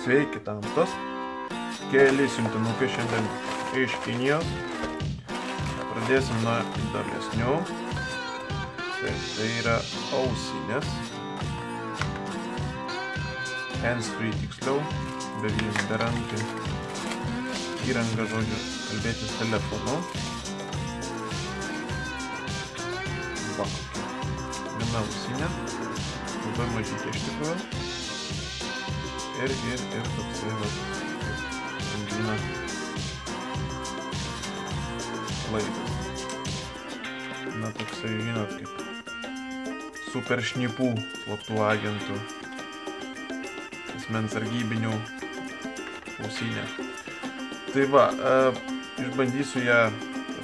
Sveiki tamtos. Keli siuntinukai šiandien iš Kinijos. Pradėsim nuo įdomesnių. Tai yra ausinės. Hands-free tiksliau, be rankų. Įranga, žodžiu, kalbėtis telefonu. Va, viena ausinė. Labai mažytė iš tikrųjų. Ir toksai angina laidas. Na, toksai, žinot, kaip super šnipų slaptų agentų asmens sargybinių ausinė. Tai va, išbandysiu ją,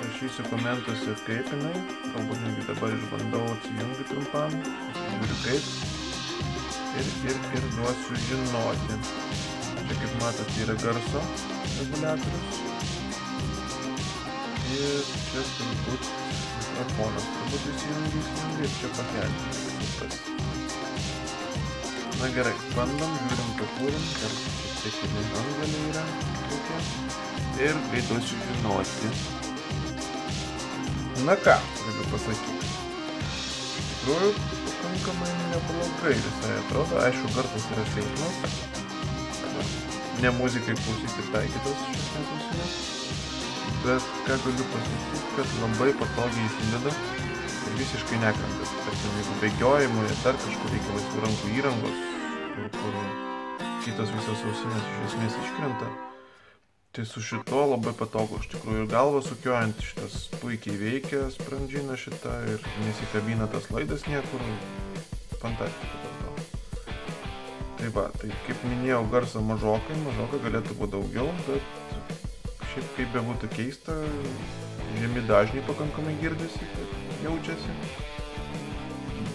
rašysiu komentuose kaip jinai, galbūt netgi dabar išbandau atsijungti trumpam, žiūriu kaip. Ir duosiu žinoti. Čia, kaip matot, yra garso reguliatorius. Ir čia turbūt mikrofonas turbūt įsijungia ir čia pakelti. Na gerai, bandom, žiūrim, ką turim. Šiek tiek ir angaliai yra tokie. Ir duosiu žinoti. Na ką, galiu pasakyti. Iš tikrųjų, pakankamai neblogai visai atrodo. Aišku, garsas yra silpnas. Ne muzikai klausyti taikytos šios ausinės. Bet ką galiu pasakyti, kad labai patogiai įsideda ir visiškai nekrenta. Tarkim, jeigu bėgiojimui ir dar kažkur reikia laisvų rankų įrangos, kur kitos visos ausinės iš esmės iškrenta, tai su šito labai patogu. Iš tikrųjų, ir galvą sukiojant šitas puikiai veikia, sprandžina šitą ir nesikabina tas laidas niekur. Fantastika dėl to. Tai va, tai kaip minėjau, garsą mažokai galėtų būti daugiau, bet šiaip kaip bebūtų keista, žemi dažniai pakankamai girdisi, jaučiasi.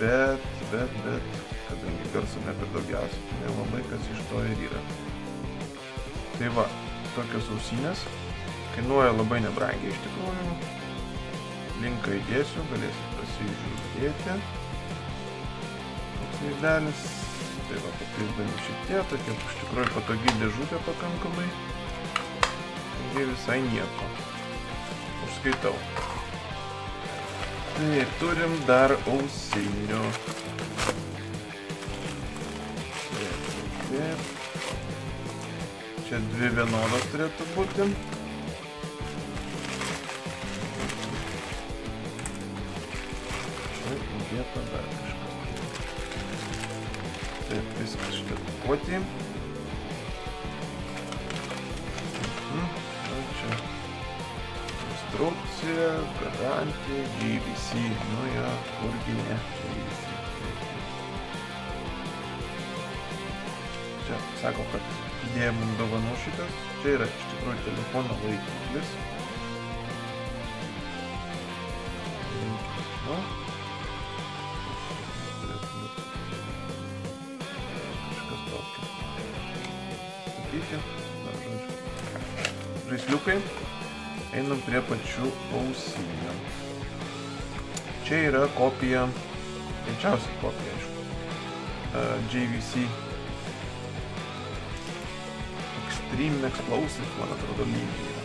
Bet, kadangi garso ne per daugiausiai, tai labai kas iš to ir yra. Tai va, tokios ausinės, kainuoja labai nebrangiai iš tikrųjų. Linką įdėsiu, galėsit pasižiūrėti. Toks vaizdelis. Tai va, papildami šitie, tokia iš tikrųjų patogi dėžutė pakankamai. Taigi visai nieko. Užskaitau. Tai turim dar ausinių. Čia dvi vienodos turėtų būti. Čia įdėta dar kažką. Taip, viskas šitą pakuotį. Čia instrukcija, garantija, JVC. Nu jo, kurgi ne, JVC. Čia sako, kad įdėjo mums dovanų šitas. Čia yra iš tikrųjų telefono laikiklis. Žaisliukai. Einam prie pačių ausinių. Čia yra kopija, greičiausiai kopija, aišku, JVC Extreme Explosive, man atrodo, lygiai yra.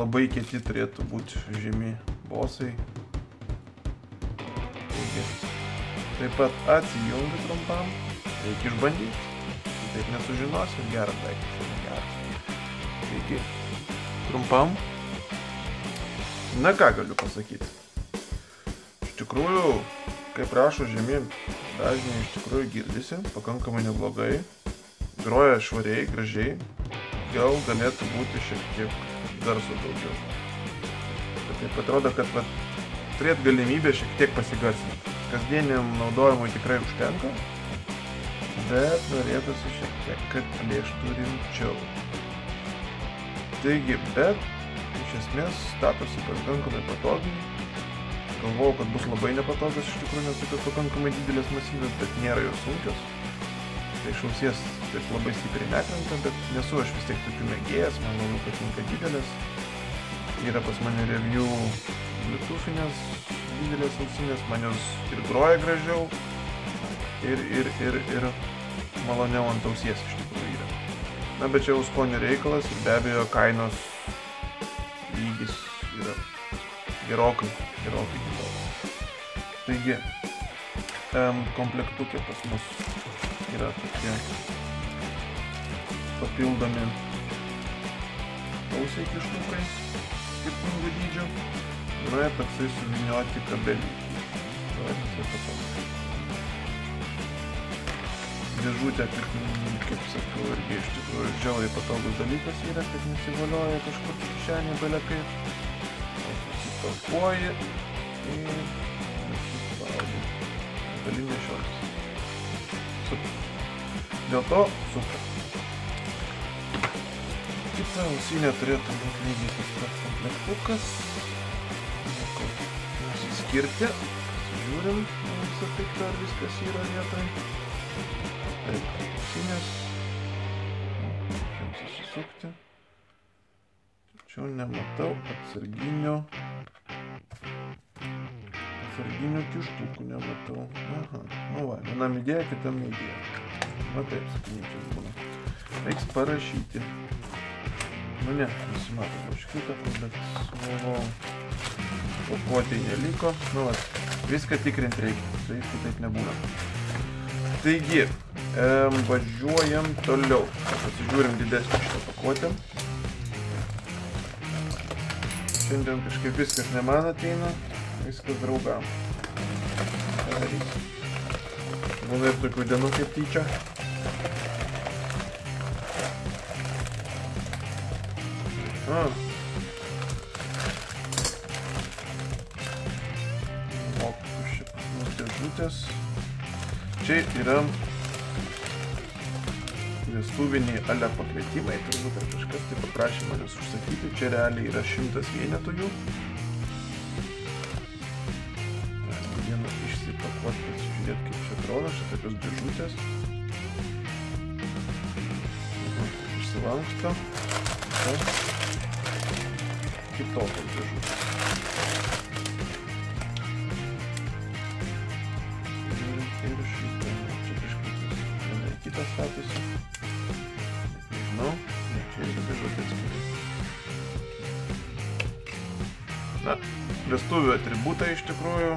Labai kieti turėtų būti žemi bosai. Taigi, taip pat atsijungiu trumpam, reikia išbandyti. Taip nesužinosim, geras daiktas, geras. Taigi, trumpam. Na ką galiu pasakyti. Iš tikrųjų, kaip rašo žemyn, dažniai iš tikrųjų girdisi, pakankamai neblogai. Groja švariai, gražiai. Gal galėtų būti šiek tiek garso daugiau. Bet taip atrodo, kad turėt galimybę šiek tiek pasigarsinti. Kasdieniam naudojimui tikrai užtenka. Bet norėtųsi šiek tiek, kad plėštų rimčiau. Taigi, bet iš esmės statosi pakankamai patogiai. Galvojau, kad bus labai nepatogas, iš tikrųjų, nes tokios pakankamai didelės masyvės, bet nėra jos sunkios. Tai iš ausies taip labai stipriai nekrenta, bet nesu aš vis tiek tokių mėgėjas, man labai patinka didelės. Yra pas mane review bluetoothinės didelės ausinės, man jos ir groja gražiau, ir maloniau ant ausies iš tikrųjų yra. Na, bet čia jau skonio reikalas ir be abejo kainos lygis yra gerokai. Taigi, komplektukė pas mus yra tokie papildomi ausiai kištukai skirtingų dydžio. Yra toksai suvinioti kabeliai. Dėžutė, kaip sakau, irgi iš tikrųjų žiauriai patogus dalykas yra, kad nesivalioja kažkur kišenė belekai. Susipakuoji ir nusispaudi. Gali nešiotis. Super. Dėl to super. Kita ausinė turėtų būti lygiai tas pats komplektukas. Nusiskirti. Žiūrim, visą tai, ar viskas yra vietoj. Taip, ausinės. Jums susisukti. Tačiau nematau atsarginių kištukų nematau. Aha, nu va, vienam idėja, kitam neidėja. Va taip, sakinyčias būna. Reiks parašyti. Nu ne, nesimato kažkitako, bet sugalvojau. Pakuotėj neliko. Nu va, viską tikrint reikia, tai kitaip nebūna. Taigi, važiuojam toliau. Pasižiūrim didesnį šitą pakuotę. Šiandien kažkaip viskas ne man ateina, viskas draugam. Būna ir tokių dienų kaip tyčia. Dėžutės. Čia yra vestuviniai ale pakvietimai, turbūt ar kažkas tai paprašė manęs užsakyti. Čia realiai yra 100 vienetų jų. Vieną išsipakuoti, pasižiūrėti, kaip čia atrodo, čia tokios dėžutės. Išsilanksto. Kitokios dėžutės. Ir šitą, čia kažkaip kitas statusi. Nežinau, čia irgi dėžutė atskirai. Na, vestuvių atributai iš tikrųjų,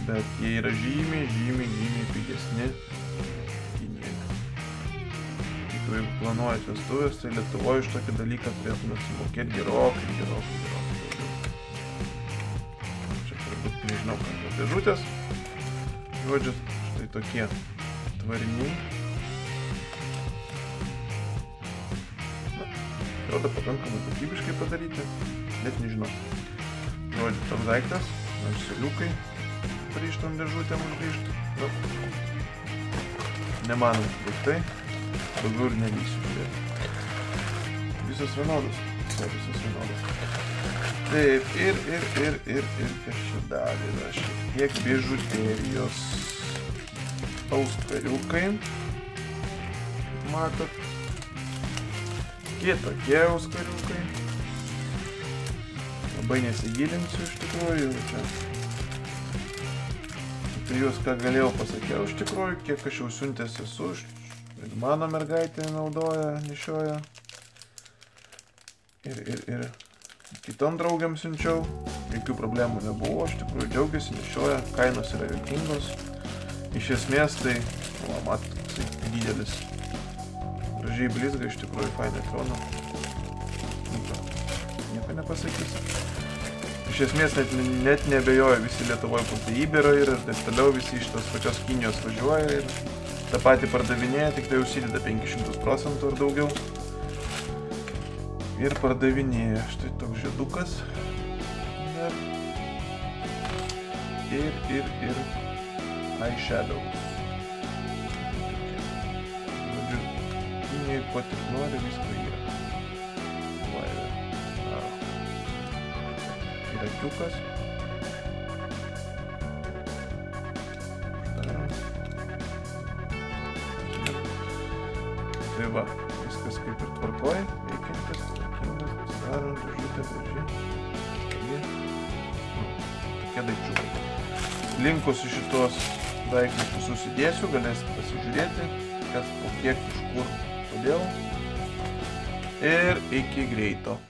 bet jie yra žymiai pigesni. Jeigu planuojat vestuvės, tai Lietuvoje iš tokį dalyką turėtumėt sumokėti gerokai. Čia turbūt nežinau, ką yra dėžutės. Žodžiu, štai tokie tvariniai. Atrodo pakankamai kokybiškai padaryti, net nežinau. Žodžiu, toks daiktas, narseliukai prieštam dėžutėm užgrįžti. Nemanom daiktai, daugiau ir nelysiu žiūrėti. Visos vienodos. Taip, ir kas čia dar yra šiek tiek bižuterijos. Auskariukai, kaip matot. Kitokie auskariukai. Labai nesigilinsiu iš tikrųjų. Tai jūs ką galėjau pasakiau iš tikrųjų, kiek aš jau siuntęs esu. Ir mano mergaitė naudoja, nešioja. Ir kitom draugiam siunčiau. Jokių problemų nebuvo, iš tikrųjų džiaugiasi, nešioja. Kainos yra juokingos. Iš esmės tai, matot, didelis. Gražiai blizga, iš tikrųjų fainai atrodo. Nieko nepasakysiu. Iš esmės net nebejoju, visi Lietuvoje po tai įbėra ir taip toliau visi iš tos pačios Kinijos važiuoja ir tą patį pardavinėja, tik tai užsideda 500% ar daugiau. Ir pardavinėja. Štai toks žiedukas. Ir eyeshadows. Žodžiu, Kinijai ko tik nori, visko yra. Ir akiukas. Tai va, viskas kaip ir tvarkoj, veikiantis, tvarkingas, pasidaro, dėžutė, graži. Tokie daikčiukai. Linkus į šitos daiktus visus įdėsiu, galėsit pasižiūrėti, kas po kiek, iš kur, kodėl. Ir iki greito.